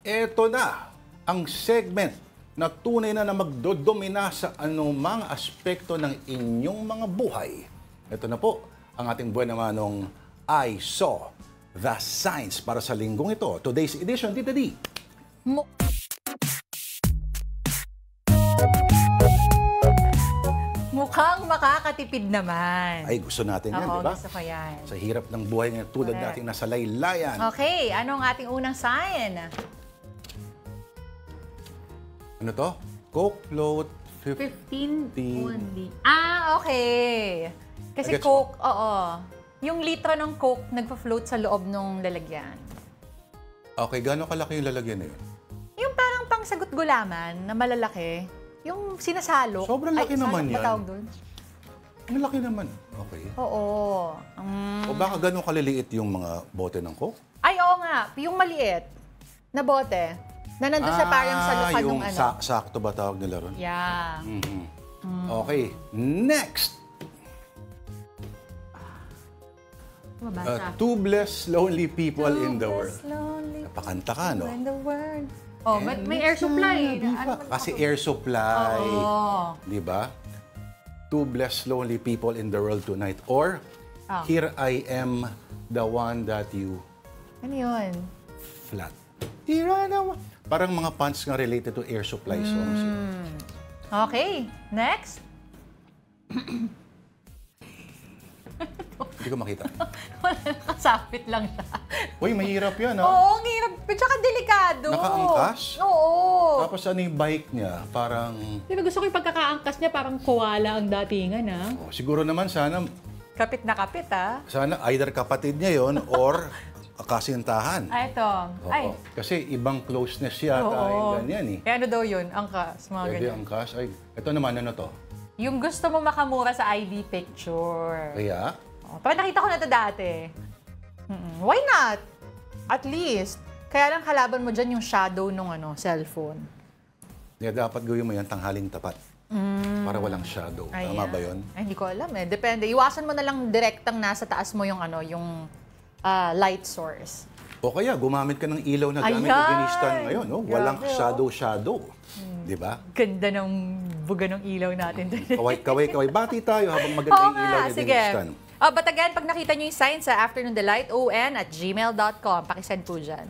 Eto na ang segment na tunay na magdodomina sa anumang aspekto ng inyong mga buhay. Ito na po ang ating buwan namanong I Saw the Signs para sa linggong ito. Today's edition, Tita D. Mukhang makakatipid naman. Ay, gusto natin yan, Oo, di ba? gusto ko yan. Sa hirap ng buhay ngayon, tulad Correct. nating nasa laylayan. Okay, ano ang ating unang sign? Ano to? Coke float 15 only. Okay. Kasi I gets Coke, oo. Yung litro ng Coke nagpa-float sa loob ng lalagyan. Okay, gano'ng kalaki yung lalagyan na yun? Yung parang pangsagot gulaman na malalaki, yung sinasalok. Sobrang laki naman salok ba yan. tawag doon? Ang laki naman. Okay. Oo. O baka gano'ng kaliliit yung mga bote ng Coke? Ay, oo nga. Yung maliit na bote na nandun sa parang salukan yung ng ano. sakto ba tawag nila ron? Yeah. Okay, next. Mabasa. Tubeless lonely people in the world. Lonely Napakanta ka, no? in the world. Oh, May air supply. Kasi air supply. Oo. Di ba? Tubeless lonely people in the world tonight. Or, here I am, the one that you Ano yun? flat. Here I am. Parang mga pants nga related to air supply songs. Okay, next. Hindi ko makita. Wala, nakasapit lang siya. Uy, mahirap yan, ha? Oo, ang hirap. Tsaka delikado. Nakaangkas? Oo. Tapos ano yung bike niya? Parang, Diba gusto ko yung pagkakaangkas niya, parang koala ang datingan, ha? siguro naman sana Kapit na kapit, ah. Sana either kapatid niya yon or kasintahan. Ah, ito. Oo. Ay. Kasi ibang closeness yata yung ganyan eh. Kaya ano daw yun? Angkas, mga Pwede ganyan. ang cash. Ay, ito naman ano to? Yung gusto mo makamura sa ID picture. Kaya, Oh, pero nakita ko na ito dati. Why not? At least. Kaya lang kalaban mo dyan yung shadow nung cellphone. kaya dapat gawin mo yan tanghaling tapat. Para walang shadow. Tama Ayan. ba yun? Ay, hindi ko alam eh. Depende. Iwasan mo na lang direktang nasa taas mo yung light source. O kaya, gumamit ka ng ilaw na gamit Ayan! ng ginistan ngayon. No? Walang Grabe, oh. shadow. Di ba? Ganda ng buga ng ilaw natin. Kaway. Bati tayo habang maganda yung ilaw ni sige. ginistan. But again, pag nakita nyo yung sign sa Afternoon Delight, on@gmail.com. Pakisend po dyan.